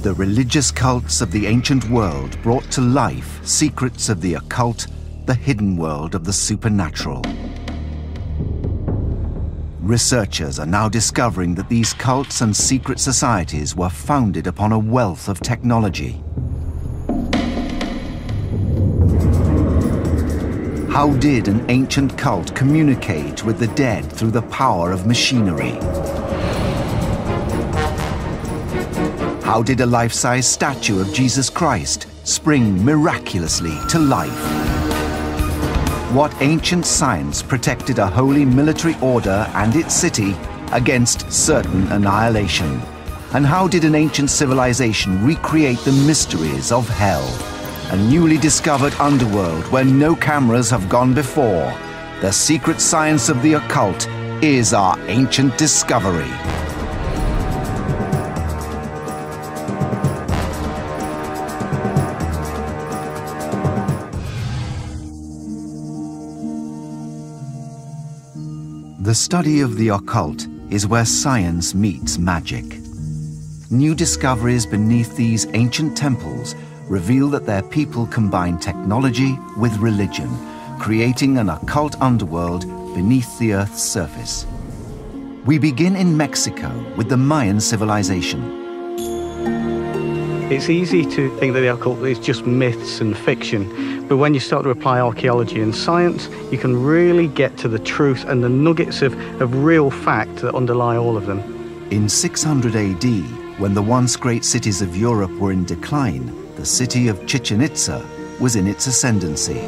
The religious cults of the ancient world brought to life secrets of the occult, the hidden world of the supernatural. Researchers are now discovering that these cults and secret societies were founded upon a wealth of technology. How did an ancient cult communicate with the dead through the power of machinery? How did a life-size statue of Jesus Christ spring miraculously to life? What ancient science protected a holy military order and its city against certain annihilation? And how did an ancient civilization recreate the mysteries of hell? A newly discovered underworld where no cameras have gone before. The secret science of the occult is our ancient discovery. The study of the occult is where science meets magic. New discoveries beneath these ancient temples reveal that their people combine technology with religion, creating an occult underworld beneath the Earth's surface. We begin in Mexico with the Mayan civilization. It's easy to think that the occult is just myths and fiction, but when you start to apply archaeology and science, you can really get to the truth and the nuggets of real fact that underlie all of them. In 600 AD, when the once great cities of Europe were in decline, the city of Chichen Itza was in its ascendancy.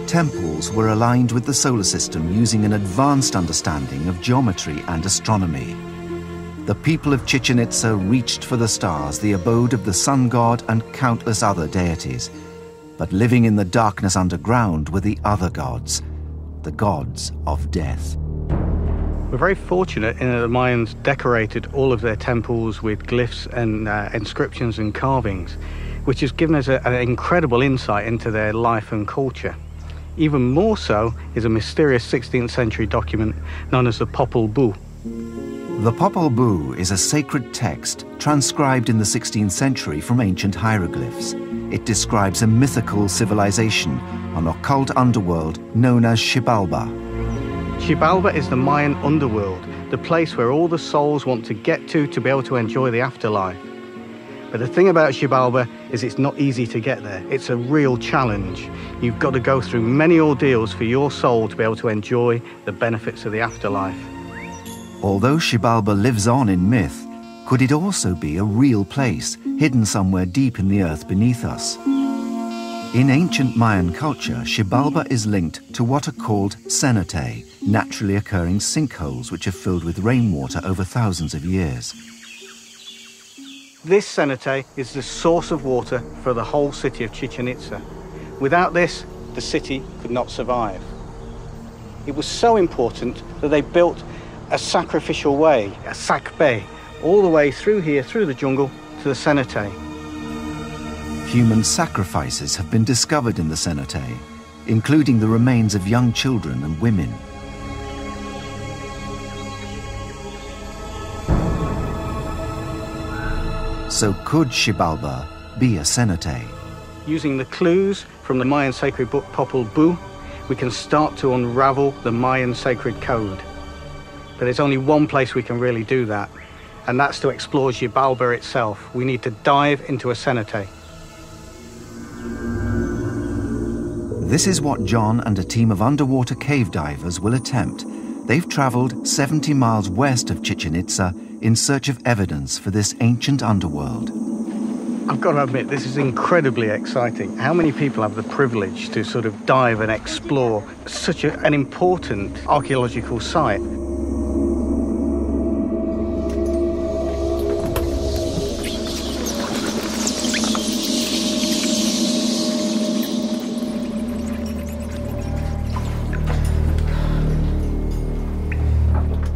Temples were aligned with the solar system using an advanced understanding of geometry and astronomy. The people of Chichen Itza reached for the stars, the abode of the sun god and countless other deities. But living in the darkness underground were the other gods, the gods of death. We're very fortunate in that the Mayans decorated all of their temples with glyphs and inscriptions and carvings, which has given us an incredible insight into their life and culture. Even more so is a mysterious 16th century document known as the Popol Vuh. The Popol Vuh is a sacred text transcribed in the 16th century from ancient hieroglyphs. It describes a mythical civilization, an occult underworld known as Xibalba. Xibalba is the Mayan underworld, the place where all the souls want to get to be able to enjoy the afterlife. But the thing about Xibalba is it's not easy to get there. It's a real challenge. You've got to go through many ordeals for your soul to be able to enjoy the benefits of the afterlife. Although Xibalba lives on in myth, could it also be a real place, hidden somewhere deep in the earth beneath us? In ancient Mayan culture, Xibalba is linked to what are called cenote, naturally occurring sinkholes which are filled with rainwater over thousands of years. This cenote is the source of water for the whole city of Chichen Itza. Without this, the city could not survive. It was so important that they built a sacrificial way, a sakbe, all the way through here, through the jungle, to the cenote. Human sacrifices have been discovered in the cenote, including the remains of young children and women. So could Xibalba be a cenote? Using the clues from the Mayan sacred book Popol Vuh, we can start to unravel the Mayan sacred code. But there's only one place we can really do that, and that's to explore Xibalba itself. We need to dive into a cenote. This is what John and a team of underwater cave divers will attempt. They've traveled 70 miles west of Chichen Itza in search of evidence for this ancient underworld. I've got to admit, this is incredibly exciting. How many people have the privilege to sort of dive and explore such an important archaeological site?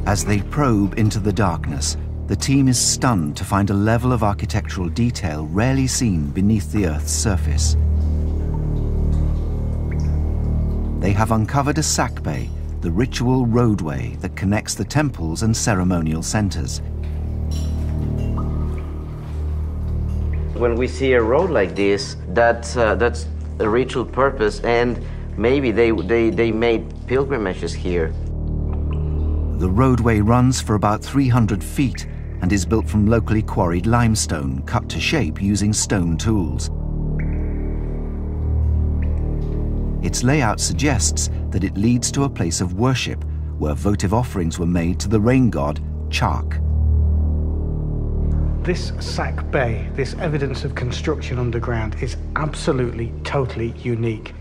As they probe into the darkness, the team is stunned to find a level of architectural detail rarely seen beneath the Earth's surface. They have uncovered a sakbe, the ritual roadway that connects the temples and ceremonial centers. When we see a road like this, that's a ritual purpose, and maybe they made pilgrimages here. The roadway runs for about 300 feet and is built from locally quarried limestone cut to shape using stone tools. Its layout suggests that it leads to a place of worship where votive offerings were made to the rain god, Chak. This sack bay, this evidence of construction underground, is absolutely, totally unique.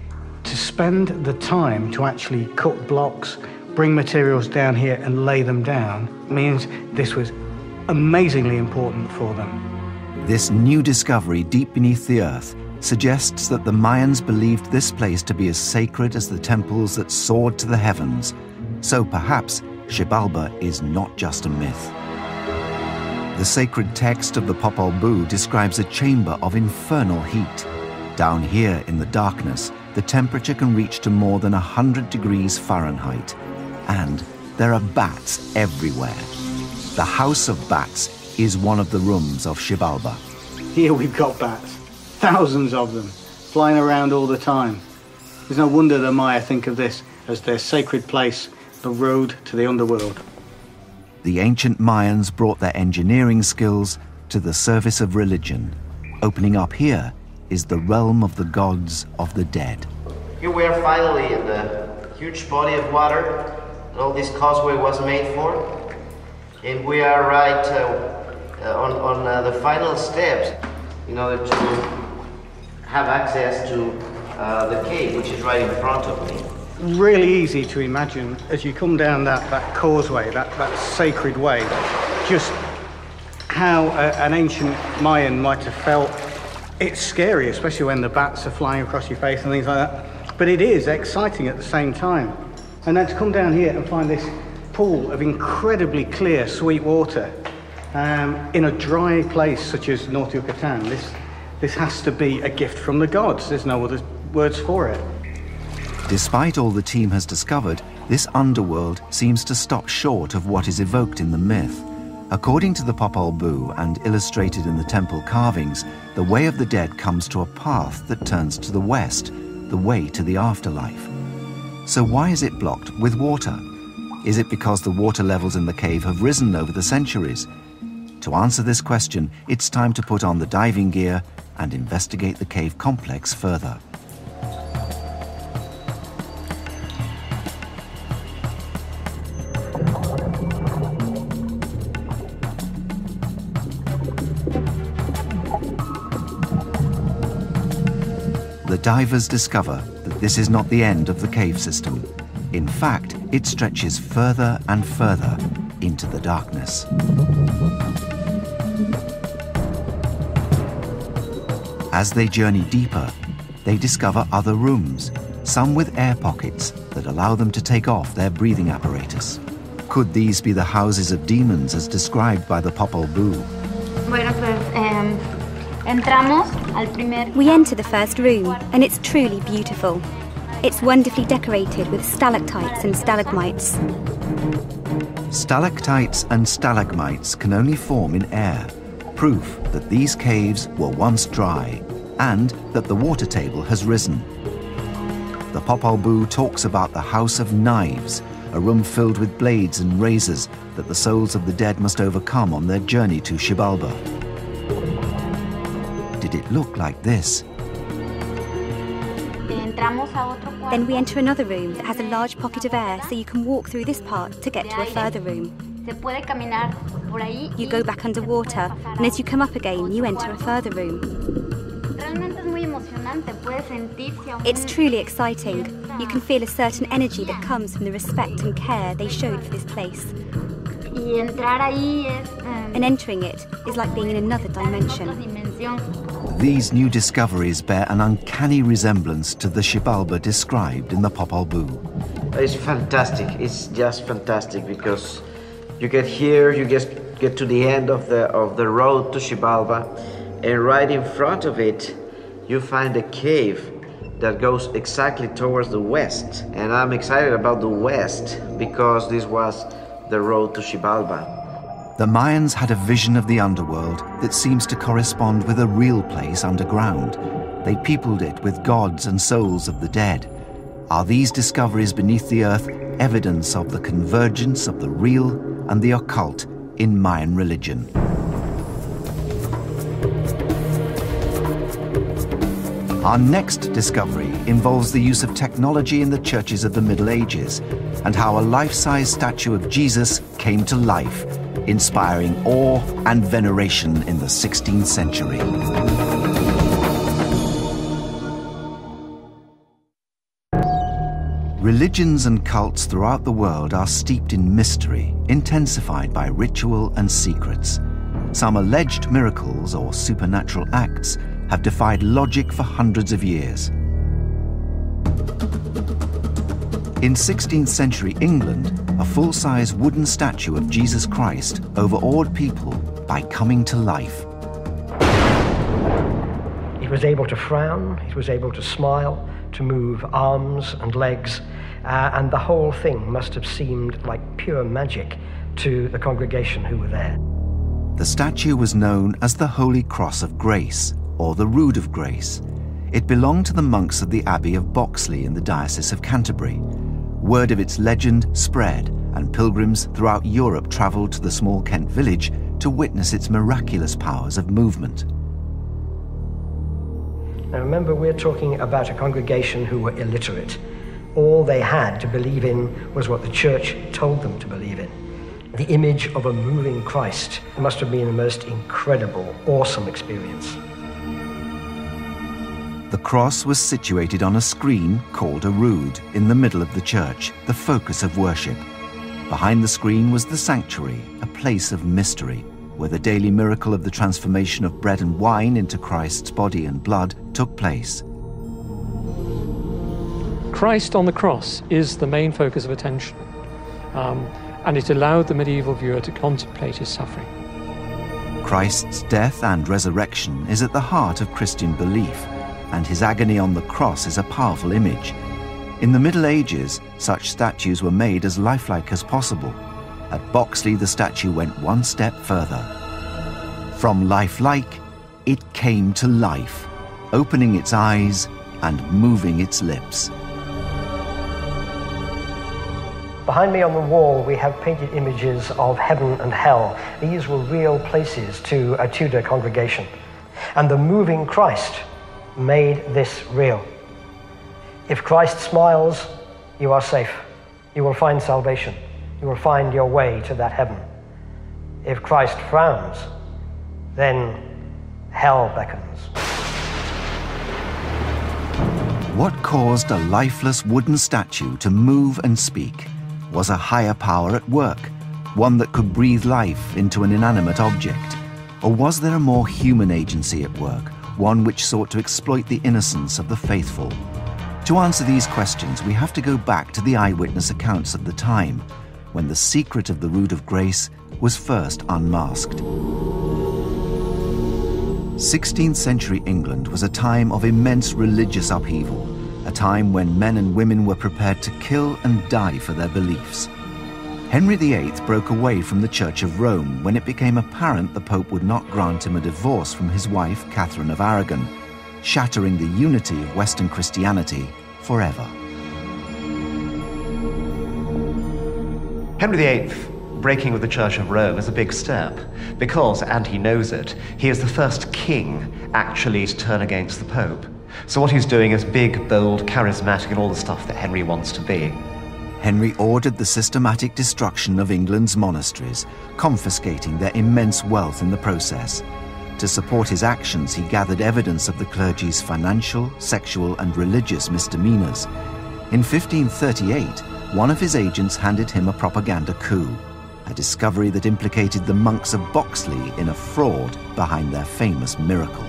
To spend the time to actually cut blocks, bring materials down here and lay them down means this was amazingly important for them. This new discovery deep beneath the earth suggests that the Mayans believed this place to be as sacred as the temples that soared to the heavens. So perhaps Xibalba is not just a myth. The sacred text of the Popol Vuh describes a chamber of infernal heat. Down here in the darkness, the temperature can reach to more than 100 degrees Fahrenheit. And there are bats everywhere. The House of Bats is one of the rooms of Xibalba. Here we've got bats, thousands of them, flying around all the time. There's no wonder the Maya think of this as their sacred place, the road to the underworld. The ancient Mayans brought their engineering skills to the service of religion. Opening up here is the realm of the gods of the dead. Here we are finally in the huge body of water that all this causeway was made for. And we are right on the final steps in order to have access to the cave, which is right in front of me. Really easy to imagine as you come down that causeway, that sacred way, just how an ancient Mayan might have felt. It's scary, especially when the bats are flying across your face and things like that. But it is exciting at the same time. And then to come down here and find this pool of incredibly clear, sweet water in a dry place such as North Yucatan, this has to be a gift from the gods. There's no other words for it. Despite all the team has discovered, this underworld seems to stop short of what is evoked in the myth. According to the Popol Vuh and illustrated in the temple carvings, the way of the dead comes to a path that turns to the west, the way to the afterlife. So why is it blocked with water? Is it because the water levels in the cave have risen over the centuries? To answer this question, it's time to put on the diving gear and investigate the cave complex further. The divers discover that this is not the end of the cave system. In fact, it stretches further and further into the darkness. As they journey deeper, they discover other rooms, some with air pockets that allow them to take off their breathing apparatus. Could these be the houses of demons as described by the Popol Vuh? We enter the first room, and it's truly beautiful. It's wonderfully decorated with stalactites and stalagmites. Stalactites and stalagmites can only form in air, proof that these caves were once dry and that the water table has risen. The Popol Vuh talks about the House of Knives, a room filled with blades and razors that the souls of the dead must overcome on their journey to Xibalba. Did it look like this? Then we enter another room that has a large pocket of air, so you can walk through this part to get to a further room. You go back underwater, and as you come up again, you enter a further room. It's truly exciting. You can feel a certain energy that comes from the respect and care they showed for this place. And entering it is like being in another dimension. These new discoveries bear an uncanny resemblance to the Xibalba described in the Popol Vuh. It's fantastic. It's just fantastic because you get here, you just get to the end of the road to Xibalba, and right in front of it, you find a cave that goes exactly towards the west. And I'm excited about the west because this was the road to Xibalba. The Mayans had a vision of the underworld that seems to correspond with a real place underground. They peopled it with gods and souls of the dead. Are these discoveries beneath the earth evidence of the convergence of the real and the occult in Mayan religion? Our next discovery involves the use of technology in the churches of the Middle Ages and how a life-size statue of Jesus came to life, inspiring awe and veneration in the 16th century. Religions and cults throughout the world are steeped in mystery, intensified by ritual and secrets. Some alleged miracles or supernatural acts have defied logic for hundreds of years. In 16th century England, a full-size wooden statue of Jesus Christ overawed people by coming to life. It was able to frown, it was able to smile, to move arms and legs, and the whole thing must have seemed like pure magic to the congregation who were there. The statue was known as the Holy Cross of Grace, or the Rood of Grace. It belonged to the monks of the Abbey of Boxley in the Diocese of Canterbury. Word of its legend spread, and pilgrims throughout Europe travelled to the small Kent village to witness its miraculous powers of movement. Now remember, we're talking about a congregation who were illiterate. All they had to believe in was what the church told them to believe in. The image of a moving Christ must have been the most incredible, awesome experience. The cross was situated on a screen called a rood in the middle of the church, the focus of worship. Behind the screen was the sanctuary, a place of mystery, where the daily miracle of the transformation of bread and wine into Christ's body and blood took place. Christ on the cross is the main focus of attention, and it allowed the medieval viewer to contemplate his suffering. Christ's death and resurrection is at the heart of Christian belief, and his agony on the cross is a powerful image. In the Middle Ages, such statues were made as lifelike as possible. At Boxley, the statue went one step further. From lifelike, it came to life, opening its eyes and moving its lips. Behind me on the wall, we have painted images of heaven and hell. These were real places to a Tudor congregation. And the moving Christ made this real. If Christ smiles, you are safe. You will find salvation. You will find your way to that heaven. If Christ frowns, then hell beckons. What caused a lifeless wooden statue to move and speak was a higher power at work, one that could breathe life into an inanimate object. Or was there a more human agency at work, one which sought to exploit the innocence of the faithful? To answer these questions, we have to go back to the eyewitness accounts of the time, when the secret of the Rood of Grace was first unmasked. 16th century England was a time of immense religious upheaval, a time when men and women were prepared to kill and die for their beliefs. Henry VIII broke away from the Church of Rome when it became apparent the Pope would not grant him a divorce from his wife, Catherine of Aragon, shattering the unity of Western Christianity forever. Henry VIII breaking with the Church of Rome is a big step because, and he knows it, he is the first king actually to turn against the Pope. So what he's doing is big, bold, charismatic, and all the stuff that Henry wants to be. Henry ordered the systematic destruction of England's monasteries, confiscating their immense wealth in the process. To support his actions, he gathered evidence of the clergy's financial, sexual, and religious misdemeanors. In 1538, one of his agents handed him a propaganda coup, a discovery that implicated the monks of Boxley in a fraud behind their famous miracle.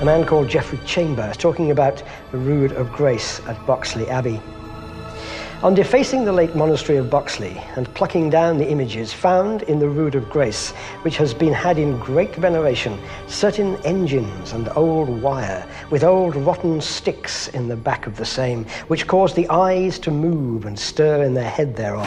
A man called Geoffrey Chambers talking about the Rood of Grace at Boxley Abbey. On defacing the late monastery of Boxley and plucking down the images found in the Rood of Grace, which has been had in great veneration, certain engines and old wire, with old rotten sticks in the back of the same, which cause the eyes to move and stir in their head thereon.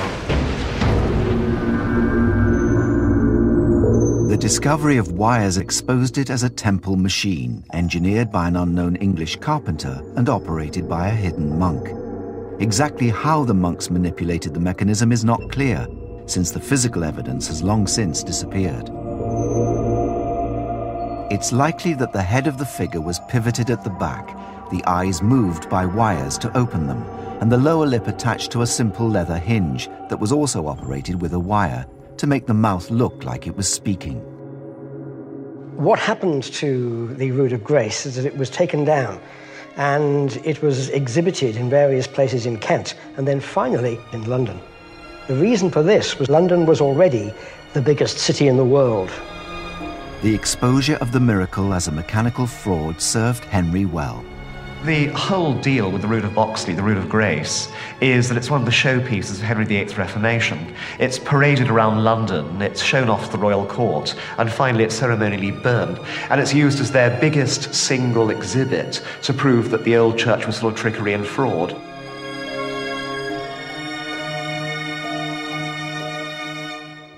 The discovery of wires exposed it as a temple machine, engineered by an unknown English carpenter and operated by a hidden monk. Exactly how the monks manipulated the mechanism is not clear, since the physical evidence has long since disappeared. It's likely that the head of the figure was pivoted at the back, the eyes moved by wires to open them, and the lower lip attached to a simple leather hinge that was also operated with a wire to make the mouth look like it was speaking. What happened to the Rood of Grace is that it was taken down and it was exhibited in various places in Kent and then finally in London. The reason for this was London was already the biggest city in the world. The exposure of the miracle as a mechanical fraud served Henry well. The whole deal with the Rood of Boxley, the Rood of Grace, is that it's one of the showpieces of Henry VIII's Reformation. It's paraded around London, it's shown off the royal court, and finally it's ceremonially burned. And it's used as their biggest single exhibit to prove that the old church was full of trickery and fraud.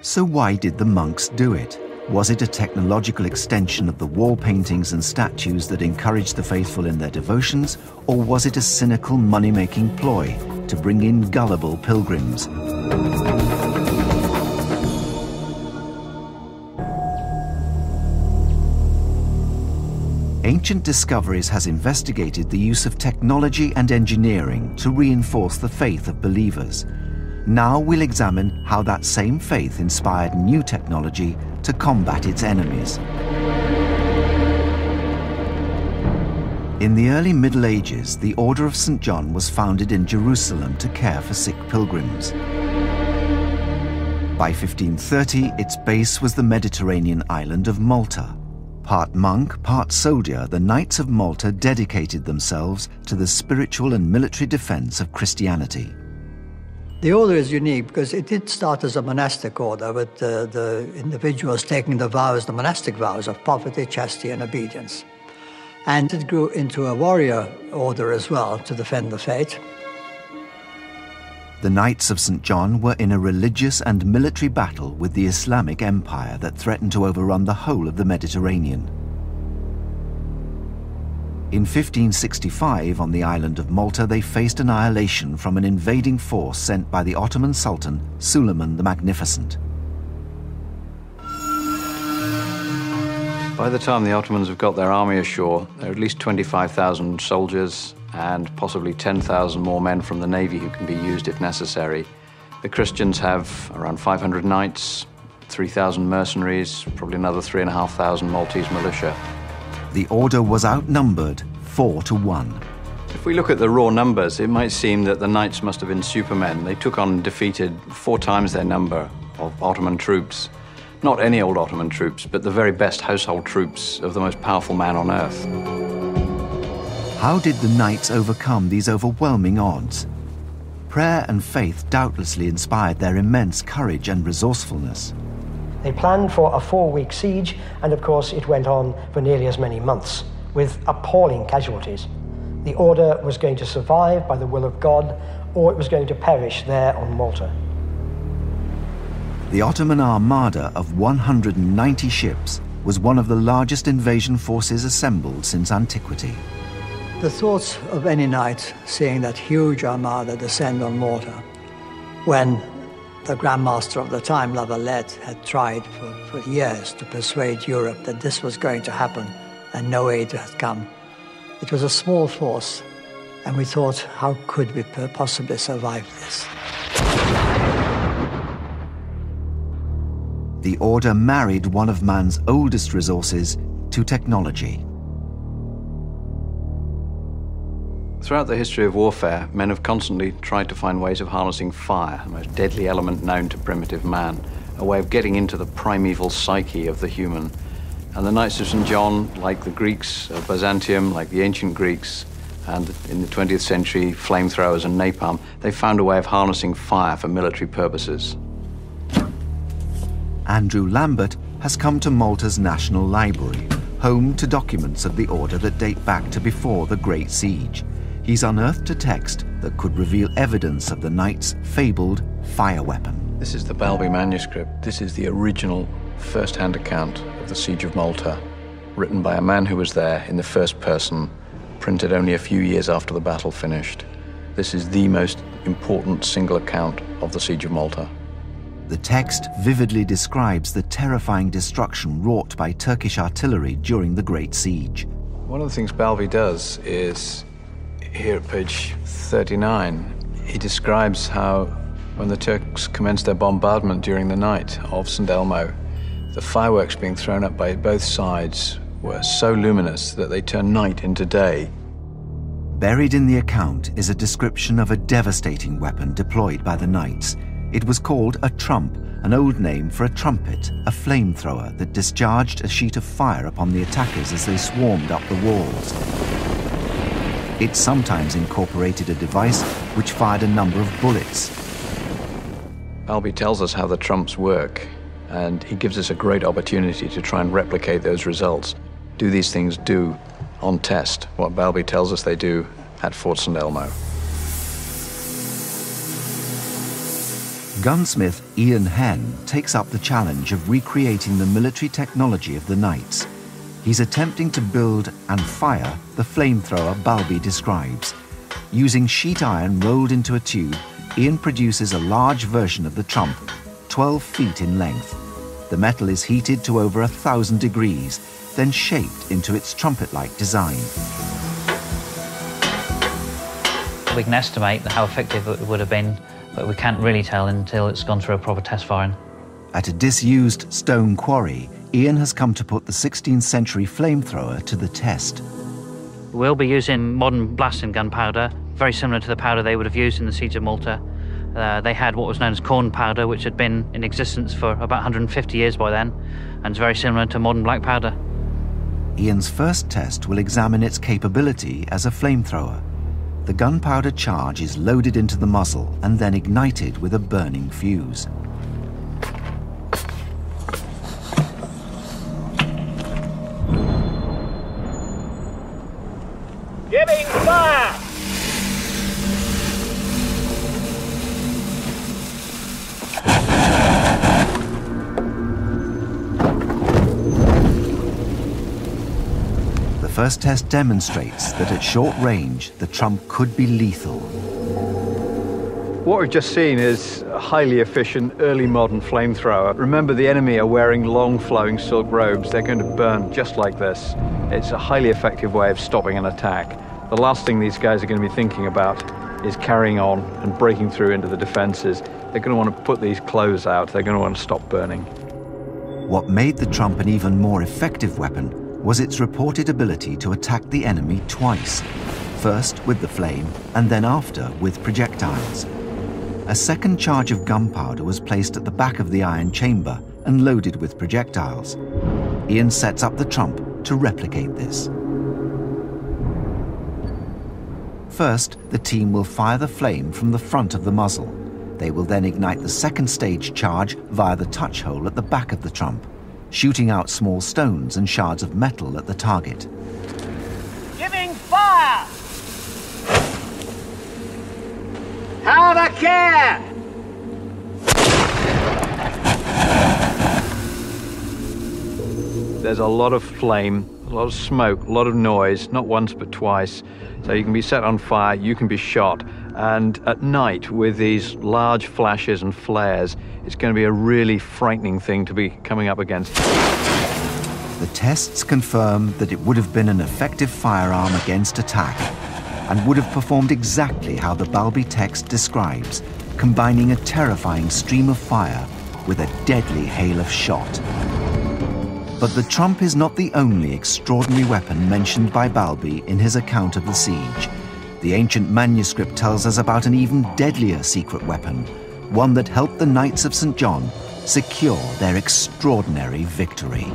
So why did the monks do it? Was it a technological extension of the wall paintings and statues that encouraged the faithful in their devotions, or was it a cynical money-making ploy to bring in gullible pilgrims? Ancient Discoveries has investigated the use of technology and engineering to reinforce the faith of believers. Now we'll examine how that same faith inspired new technology to combat its enemies. In the early Middle Ages, the Order of St. John was founded in Jerusalem to care for sick pilgrims. By 1530, its base was the Mediterranean island of Malta. Part monk, part soldier, the Knights of Malta dedicated themselves to the spiritual and military defense of Christianity. The order is unique because it did start as a monastic order with the individuals taking the vows, the monastic vows of poverty, chastity, and obedience. And it grew into a warrior order as well to defend the faith. The Knights of St. John were in a religious and military battle with the Islamic Empire that threatened to overrun the whole of the Mediterranean. In 1565, on the island of Malta, they faced annihilation from an invading force sent by the Ottoman Sultan, Suleiman the Magnificent. By the time the Ottomans have got their army ashore, there are at least 25,000 soldiers and possibly 10,000 more men from the navy who can be used if necessary. The Christians have around 500 knights, 3,000 mercenaries, probably another 3,500 Maltese militia. The order was outnumbered 4 to 1. If we look at the raw numbers, it might seem that the knights must have been supermen. They took on and defeated 4 times their number of Ottoman troops. Not any old Ottoman troops, but the very best household troops of the most powerful man on earth. How did the knights overcome these overwhelming odds? Prayer and faith doubtlessly inspired their immense courage and resourcefulness. They planned for a 4-week siege, and of course it went on for nearly as many months, with appalling casualties. The order was going to survive by the will of God, or it was going to perish there on Malta. The Ottoman armada of 190 ships was one of the largest invasion forces assembled since antiquity. The thoughts of any knight seeing that huge armada descend on Malta, when the Grand Master of the time, La Valette, had tried for years to persuade Europe that this was going to happen and no aid had come. It was a small force, and we thought, how could we possibly survive this? The order married one of man's oldest resources to technology. Throughout the history of warfare, men have constantly tried to find ways of harnessing fire, the most deadly element known to primitive man, a way of getting into the primeval psyche of the human. And the Knights of St. John, like the Greeks of Byzantium, like the ancient Greeks, and in the 20th century, flamethrowers and napalm, they found a way of harnessing fire for military purposes. Andrew Lambert has come to Malta's National Library, home to documents of the order that date back to before the Great Siege. He's unearthed a text that could reveal evidence of the Knights' fabled fire weapon. This is the Balby manuscript. This is the original first-hand account of the Siege of Malta, written by a man who was there in the first person, printed only a few years after the battle finished. This is the most important single account of the Siege of Malta. The text vividly describes the terrifying destruction wrought by Turkish artillery during the Great Siege. One of the things Balbi does is, here at page 39, he describes how when the Turks commenced their bombardment during the night of St. Elmo, the fireworks being thrown up by both sides were so luminous that they turned night into day. Buried in the account is a description of a devastating weapon deployed by the knights. It was called a trump, an old name for a trumpet, a flamethrower that discharged a sheet of fire upon the attackers as they swarmed up the walls. It sometimes incorporated a device which fired a number of bullets. Balbi tells us how the trumps work, and he gives us a great opportunity to try and replicate those results. Do these things do on test what Balbi tells us they do at Fort St. Elmo? Gunsmith Ian Henn takes up the challenge of recreating the military technology of the knights. He's attempting to build and fire the flamethrower Balbi describes. Using sheet iron rolled into a tube, Ian produces a large version of the trump, 12 feet in length. The metal is heated to over 1,000 degrees, then shaped into its trumpet-like design. We can estimate how effective it would have been, but we can't really tell until it's gone through a proper test firing. At a disused stone quarry, Ian has come to put the 16th century flamethrower to the test. We'll be using modern blasting gunpowder, very similar to the powder they would have used in the Siege of Malta. They had what was known as corn powder, which had been in existence for about 150 years by then, and it's very similar to modern black powder. Ian's first test will examine its capability as a flamethrower. The gunpowder charge is loaded into the muzzle and then ignited with a burning fuse. Giving fire! The first test demonstrates that at short range, the trump could be lethal. What we've just seen is a highly efficient early modern flamethrower. Remember, the enemy are wearing long flowing silk robes. They're going to burn just like this. It's a highly effective way of stopping an attack. The last thing these guys are going to be thinking about is carrying on and breaking through into the defenses. They're going to want to put these clothes out. They're going to want to stop burning. What made the trump an even more effective weapon was its reported ability to attack the enemy twice. First with the flame, and then after with projectiles. A second charge of gunpowder was placed at the back of the iron chamber and loaded with projectiles. Ian sets up the trump to replicate this. First, the team will fire the flame from the front of the muzzle. They will then ignite the second stage charge via the touch hole at the back of the trump, shooting out small stones and shards of metal at the target. Giving fire! Have a care! There's a lot of flame, a lot of smoke, a lot of noise, not once but twice. So you can be set on fire, you can be shot, and at night with these large flashes and flares, it's going to be a really frightening thing to be coming up against. The tests confirm that it would have been an effective firearm against attack and would have performed exactly how the Balbi text describes, combining a terrifying stream of fire with a deadly hail of shot. But the trump is not the only extraordinary weapon mentioned by Balbi in his account of the siege. The ancient manuscript tells us about an even deadlier secret weapon, one that helped the Knights of St. John secure their extraordinary victory.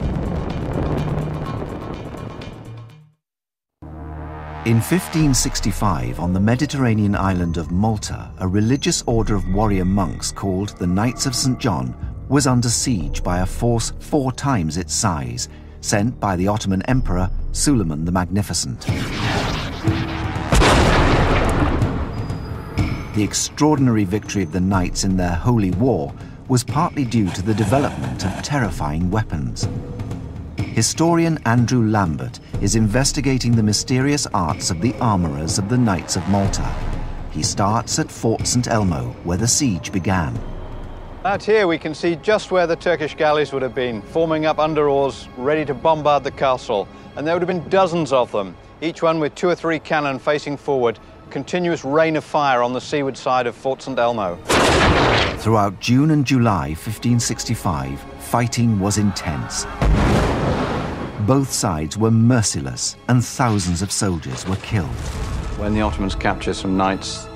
In 1565, on the Mediterranean island of Malta, a religious order of warrior monks called the Knights of St. John was under siege by a force 4 times its size, sent by the Ottoman Emperor Suleiman the Magnificent. The extraordinary victory of the Knights in their holy war was partly due to the development of terrifying weapons. Historian Andrew Lambert is investigating the mysterious arts of the armourers of the Knights of Malta. He starts at Fort St Elmo, where the siege began. Out here we can see just where the Turkish galleys would have been, forming up under oars, ready to bombard the castle. And there would have been dozens of them, each one with 2 or 3 cannon facing forward, continuous rain of fire on the seaward side of Fort St Elmo. Throughout June and July 1565, fighting was intense. Both sides were merciless, and thousands of soldiers were killed. When the Ottomans capture some knights,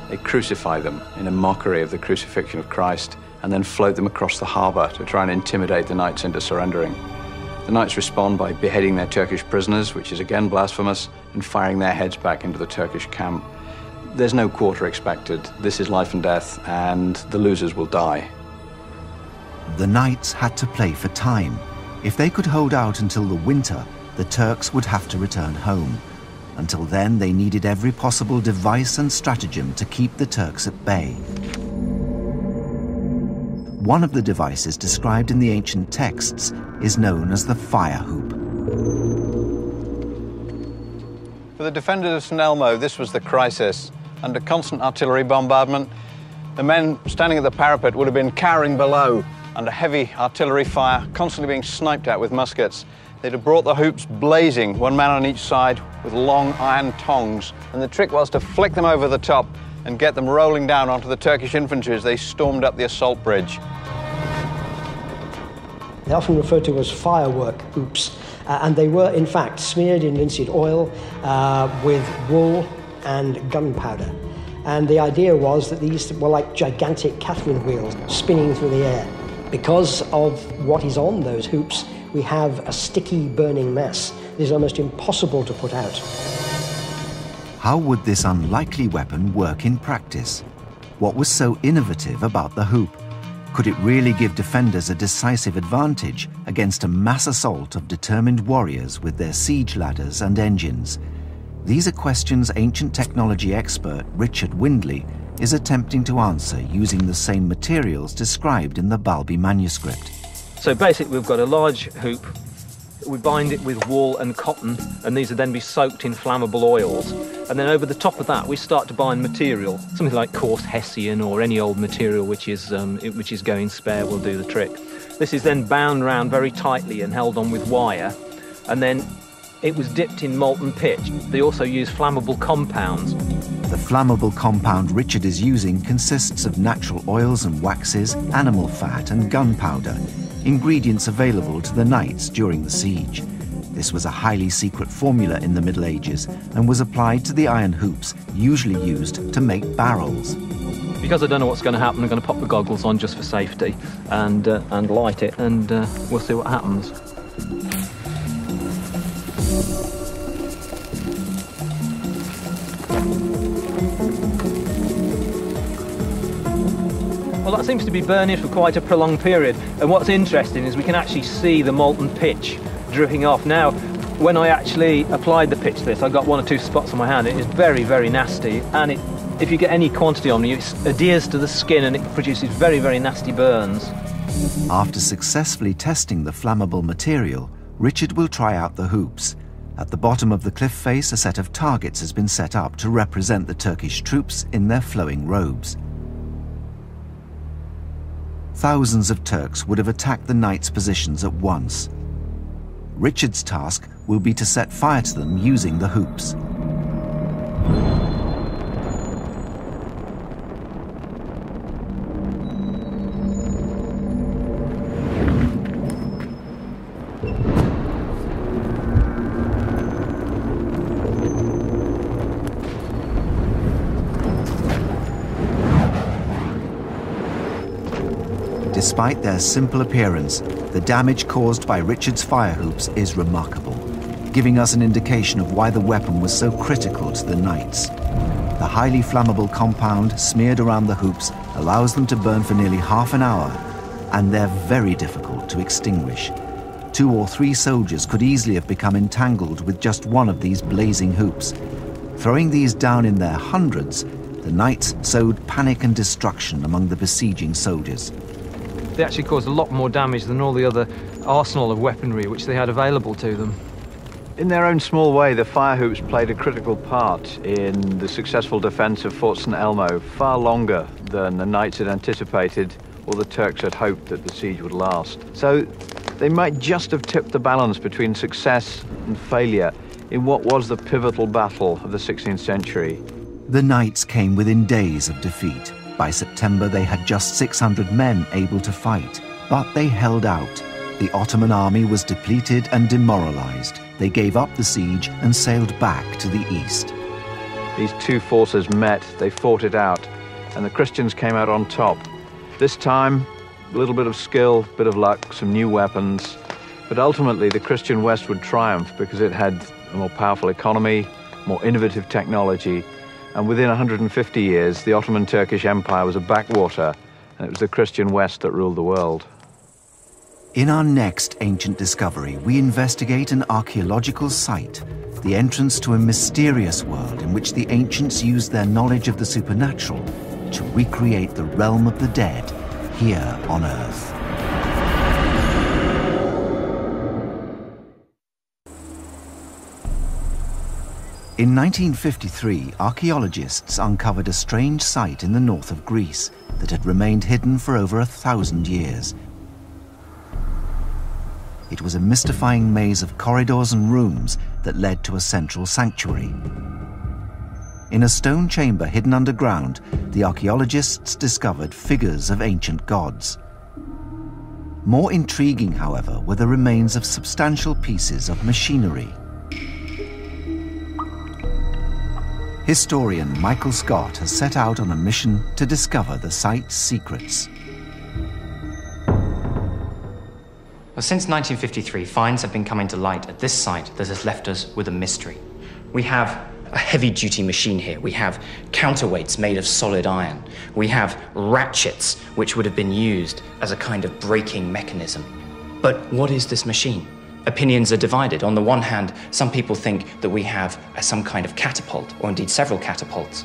they crucify them in a mockery of the crucifixion of Christ, and then float them across the harbour to try and intimidate the knights into surrendering. The knights respond by beheading their Turkish prisoners, which is again blasphemous, and firing their heads back into the Turkish camp. There's no quarter expected. This is life and death, and the losers will die. The knights had to play for time. If they could hold out until the winter, the Turks would have to return home. Until then, they needed every possible device and stratagem to keep the Turks at bay. One of the devices described in the ancient texts is known as the fire hoop. For the defenders of St Elmo, this was the crisis. Under constant artillery bombardment, the men standing at the parapet would have been cowering below under heavy artillery fire, constantly being sniped at with muskets. They'd have brought the hoops blazing, 1 man on each side, with long iron tongs. And the trick was to flick them over the top and get them rolling down onto the Turkish infantry as they stormed up the assault bridge. They're often referred to as firework hoops, and they were in fact smeared in linseed oil with wool and gunpowder. And the idea was that these were like gigantic Catherine wheels spinning through the air. Because of what is on those hoops, we have a sticky, burning mess that is almost impossible to put out. How would this unlikely weapon work in practice? What was so innovative about the hoop? Could it really give defenders a decisive advantage against a mass assault of determined warriors with their siege ladders and engines? These are questions ancient technology expert Richard Windley is attempting to answer using the same materials described in the Balbi manuscript. So basically we've got a large hoop, we bind it with wool and cotton, and these would then be soaked in flammable oils. And then over the top of that we start to bind material, something like coarse hessian or any old material which is going spare will do the trick. This is then bound round very tightly and held on with wire, and then it was dipped in molten pitch. They also use flammable compounds. The flammable compound Richard is using consists of natural oils and waxes, animal fat and gunpowder, ingredients available to the knights during the siege. This was a highly secret formula in the Middle Ages and was applied to the iron hoops usually used to make barrels. Because I don't know what's going to happen, I'm going to pop the goggles on just for safety and light it, and we'll see what happens. Well, that seems to be burning for quite a prolonged period, and what's interesting is we can actually see the molten pitch dripping off. Now, when I actually applied the pitch to this, I got 1 or 2 spots on my hand. It is very, very nasty, and if you get any quantity on you, it adheres to the skin and it produces very, very nasty burns. After successfully testing the flammable material, Richard will try out the hoops. At the bottom of the cliff face, a set of targets has been set up to represent the Turkish troops in their flowing robes. Thousands of Turks would have attacked the knights' positions at once. Richard's task will be to set fire to them using the hoops. Despite their simple appearance, the damage caused by Richard's fire hoops is remarkable, giving us an indication of why the weapon was so critical to the knights. The highly flammable compound smeared around the hoops allows them to burn for nearly half an hour, and they're very difficult to extinguish. 2 or 3 soldiers could easily have become entangled with just one of these blazing hoops. Throwing these down in their hundreds, the knights sowed panic and destruction among the besieging soldiers. they actually caused a lot more damage than all the other arsenal of weaponry which they had available to them. In their own small way, the fire hoops played a critical part in the successful defence of Fort St Elmo, far longer than the Knights had anticipated or the Turks had hoped that the siege would last. So they might just have tipped the balance between success and failure in what was the pivotal battle of the 16th century. The Knights came within days of defeat. By September, they had just 600 men able to fight, but they held out. The Ottoman army was depleted and demoralized. They gave up the siege and sailed back to the east. These two forces met, they fought it out, and the Christians came out on top. This time, a little bit of skill, bit of luck, some new weapons, but ultimately the Christian West would triumph because it had a more powerful economy, more innovative technology, and within 150 years, the Ottoman Turkish Empire was a backwater, and it was the Christian West that ruled the world. In our next ancient discovery, we investigate an archaeological site, the entrance to a mysterious world in which the ancients used their knowledge of the supernatural to recreate the realm of the dead here on Earth. In 1953, archaeologists uncovered a strange site in the north of Greece that had remained hidden for over 1,000 years. It was a mystifying maze of corridors and rooms that led to a central sanctuary. In a stone chamber hidden underground, the archaeologists discovered figures of ancient gods. More intriguing, however, were the remains of substantial pieces of machinery. Historian Michael Scott has set out on a mission to discover the site's secrets. Well, since 1953, finds have been coming to light at this site that has left us with a mystery. We have a heavy-duty machine here. We have counterweights made of solid iron. We have ratchets, which would have been used as a kind of braking mechanism. But what is this machine? Opinions are divided. On the one hand, some people think that we have some kind of catapult, or indeed several catapults.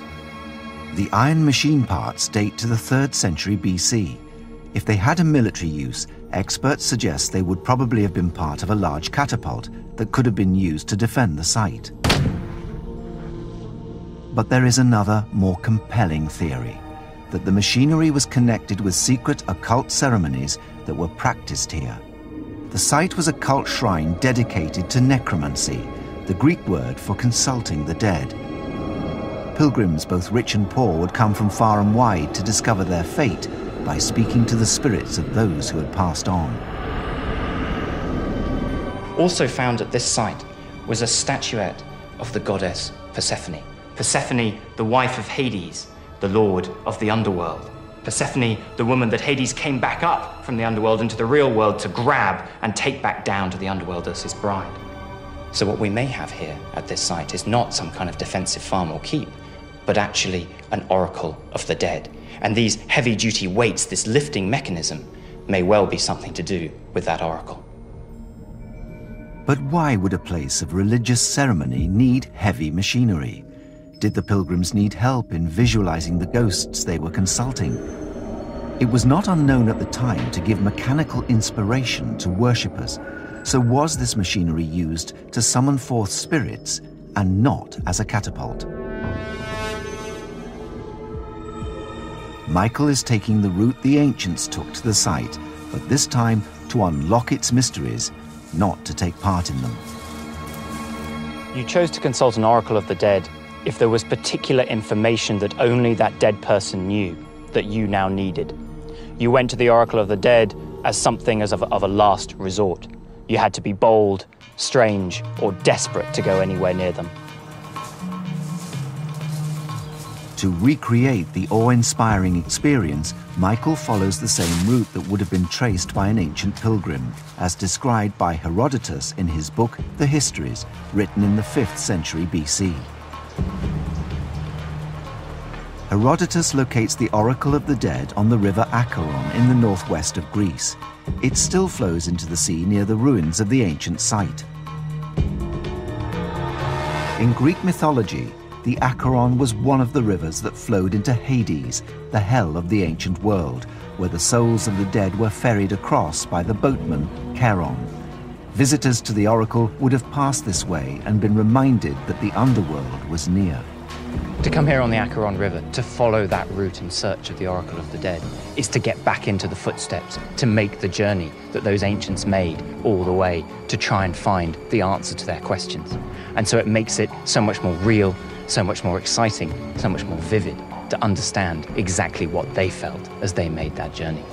The iron machine parts date to the 3rd century BC. If they had a military use, experts suggest they would probably have been part of a large catapult that could have been used to defend the site. But there is another, more compelling theory, that the machinery was connected with secret occult ceremonies that were practiced here. The site was a cult shrine dedicated to necromancy, the Greek word for consulting the dead. Pilgrims, both rich and poor, would come from far and wide to discover their fate by speaking to the spirits of those who had passed on. Also found at this site was a statuette of the goddess Persephone. Persephone, the wife of Hades, the lord of the underworld. Persephone, the woman that Hades came back up from the underworld into the real world to grab and take back down to the underworld as his bride. So what we may have here at this site is not some kind of defensive farm or keep, but actually an oracle of the dead. And these heavy-duty weights, this lifting mechanism, may well be something to do with that oracle. But why would a place of religious ceremony need heavy machinery? Did the pilgrims need help in visualizing the ghosts they were consulting? It was not unknown at the time to give mechanical inspiration to worshippers. So was this machinery used to summon forth spirits and not as a catapult? Michael is taking the route the ancients took to the site, but this time to unlock its mysteries, not to take part in them. You chose to consult an oracle of the dead if there was particular information that only that dead person knew that you now needed. You went to the oracle of the dead as something of a last resort. You had to be bold, strange, or desperate to go anywhere near them. To recreate the awe-inspiring experience, Michael follows the same route that would have been traced by an ancient pilgrim, as described by Herodotus in his book, The Histories, written in the 5th century BC. Herodotus locates the Oracle of the Dead on the river Acheron in the northwest of Greece. It still flows into the sea near the ruins of the ancient site. In Greek mythology, the Acheron was one of the rivers that flowed into Hades, the hell of the ancient world, where the souls of the dead were ferried across by the boatman Charon. Visitors to the oracle would have passed this way and been reminded that the underworld was near. To come here on the Acheron River, to follow that route in search of the Oracle of the Dead, is to get back into the footsteps, to make the journey that those ancients made all the way to try and find the answer to their questions. And so it makes it so much more real, so much more exciting, so much more vivid to understand exactly what they felt as they made that journey.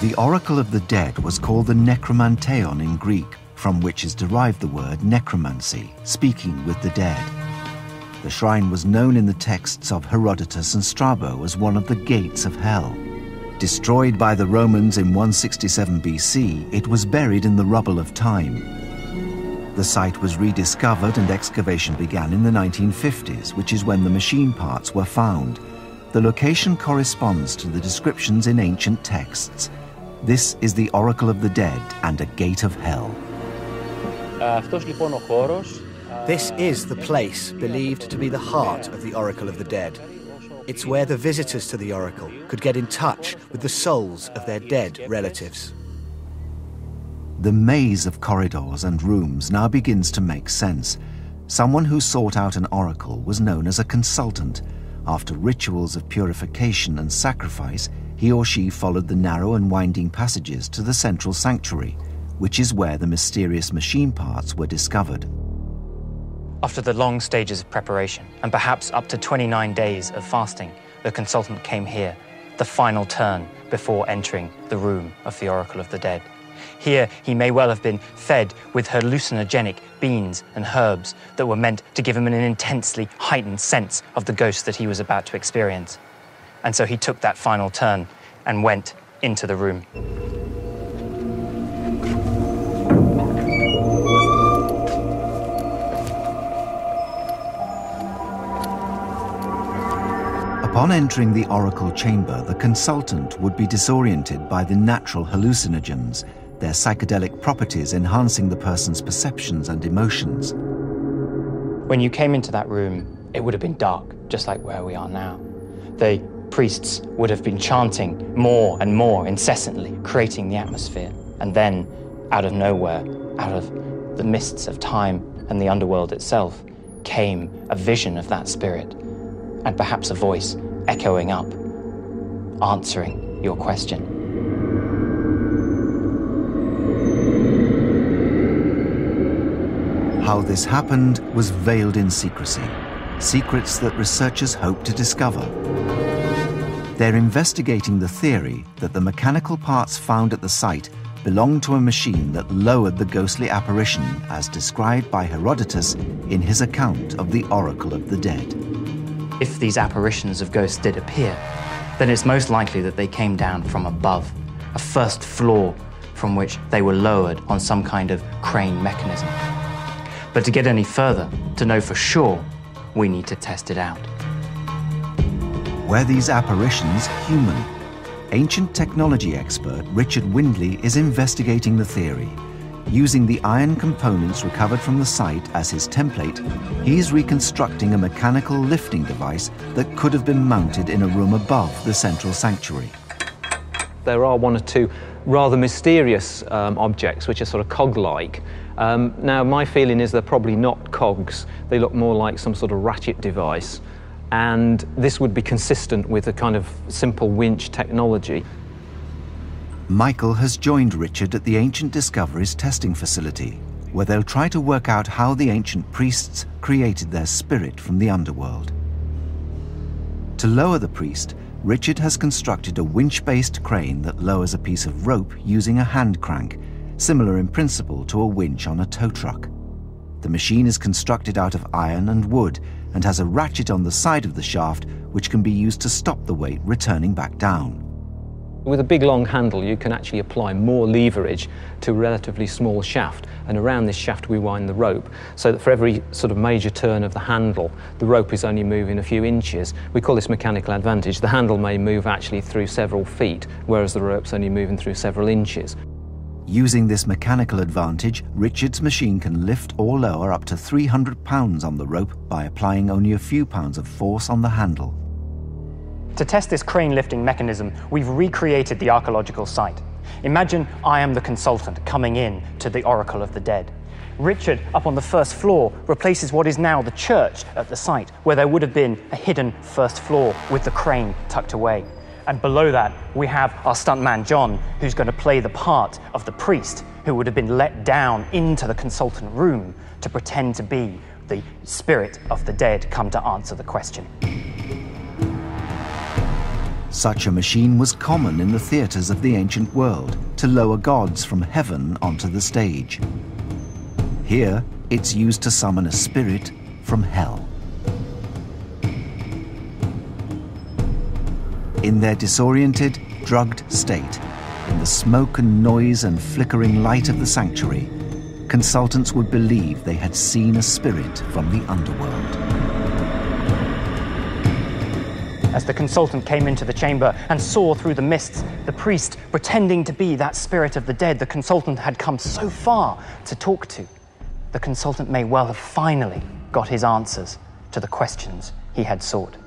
The Oracle of the Dead was called the Necromanteon in Greek, from which is derived the word necromancy, speaking with the dead. The shrine was known in the texts of Herodotus and Strabo as one of the gates of hell. Destroyed by the Romans in 167 BC, it was buried in the rubble of time. The site was rediscovered and excavation began in the 1950s, which is when the machine parts were found. The location corresponds to the descriptions in ancient texts. This is the Oracle of the Dead and a gate of hell. This is the place believed to be the heart of the Oracle of the Dead. It's where the visitors to the Oracle could get in touch with the souls of their dead relatives. The maze of corridors and rooms now begins to make sense. Someone who sought out an oracle was known as a consultant. After rituals of purification and sacrifice, he or she followed the narrow and winding passages to the central sanctuary, which is where the mysterious machine parts were discovered. After the long stages of preparation, and perhaps up to 29 days of fasting, the consultant came here, the final turn before entering the room of the Oracle of the Dead. Here, he may well have been fed with hallucinogenic beans and herbs that were meant to give him an intensely heightened sense of the ghost that he was about to experience. And so he took that final turn and went into the room. Upon entering the oracle chamber, the consultant would be disoriented by the natural hallucinogens, their psychedelic properties enhancing the person's perceptions and emotions. When you came into that room, it would have been dark, just like where we are now. The priests would have been chanting more and more incessantly, creating the atmosphere. And then, out of nowhere, out of the mists of time and the underworld itself, came a vision of that spirit, and perhaps a voice echoing up, answering your question. How this happened was veiled in secrecy, secrets that researchers hope to discover. They're investigating the theory that the mechanical parts found at the site belonged to a machine that lowered the ghostly apparition as described by Herodotus in his account of the Oracle of the Dead. If these apparitions of ghosts did appear, then it's most likely that they came down from above, a first floor from which they were lowered on some kind of crane mechanism. But to get any further, to know for sure, we need to test it out. Were these apparitions human? Ancient technology expert Richard Windley is investigating the theory. Using the iron components recovered from the site as his template, he's reconstructing a mechanical lifting device that could have been mounted in a room above the central sanctuary. There are one or two rather mysterious objects which are sort of cog-like. Now, my feeling is they're probably not cogs. They look more like some sort of ratchet device. And this would be consistent with a kind of simple winch technology. Michael has joined Richard at the Ancient Discoveries testing facility, where they'll try to work out how the ancient priests created their spirit from the underworld. To lower the priest, Richard has constructed a winch-based crane that lowers a piece of rope using a hand crank, similar in principle to a winch on a tow truck. The machine is constructed out of iron and wood and has a ratchet on the side of the shaft which can be used to stop the weight returning back down. With a big long handle, you can actually apply more leverage to a relatively small shaft, and around this shaft we wind the rope, so that for every sort of major turn of the handle, the rope is only moving a few inches. We call this mechanical advantage. The handle may move actually through several feet, whereas the rope's only moving through several inches. Using this mechanical advantage, Richard's machine can lift or lower up to 300 pounds on the rope by applying only a few pounds of force on the handle. To test this crane lifting mechanism, we've recreated the archaeological site. Imagine I am the consultant coming in to the Oracle of the Dead. Richard, up on the first floor, replaces what is now the church at the site, where there would have been a hidden first floor with the crane tucked away. And below that, we have our stuntman, John, who's going to play the part of the priest who would have been let down into the consultant room to pretend to be the spirit of the dead come to answer the question. Such a machine was common in the theatres of the ancient world, to lower gods from heaven onto the stage. Here, it's used to summon a spirit from hell. In their disoriented, drugged state, in the smoke and noise and flickering light of the sanctuary, consultants would believe they had seen a spirit from the underworld. As the consultant came into the chamber and saw through the mists the priest pretending to be that spirit of the dead the consultant had come so far to talk to, the consultant may well have finally got his answers to the questions he had sought.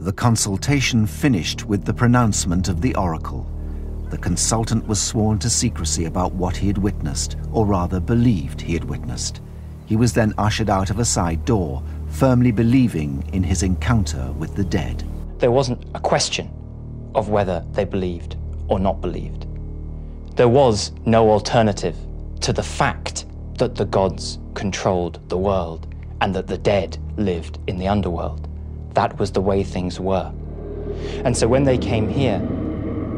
The consultation finished with the pronouncement of the oracle. The consultant was sworn to secrecy about what he had witnessed, or rather believed he had witnessed. He was then ushered out of a side door, firmly believing in his encounter with the dead. There wasn't a question of whether they believed or not believed. There was no alternative to the fact that the gods controlled the world and that the dead lived in the underworld. That was the way things were. And so when they came here,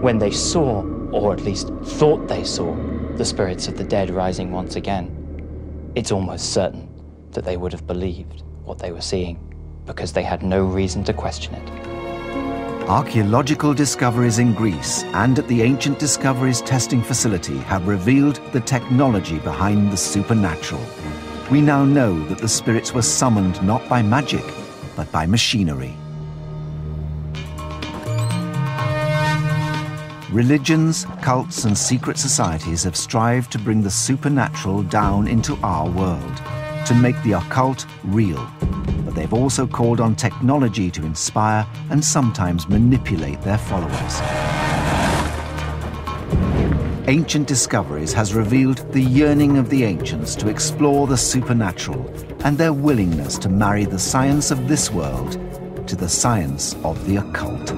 when they saw, or at least thought they saw, the spirits of the dead rising once again, it's almost certain that they would have believed what they were seeing, because they had no reason to question it. Archaeological discoveries in Greece and at the Ancient Discoveries Testing Facility have revealed the technology behind the supernatural. We now know that the spirits were summoned not by magic, but by machinery. Religions, cults, and secret societies have strived to bring the supernatural down into our world, to make the occult real. But they've also called on technology to inspire and sometimes manipulate their followers. Ancient Discoveries has revealed the yearning of the ancients to explore the supernatural and their willingness to marry the science of this world to the science of the occult.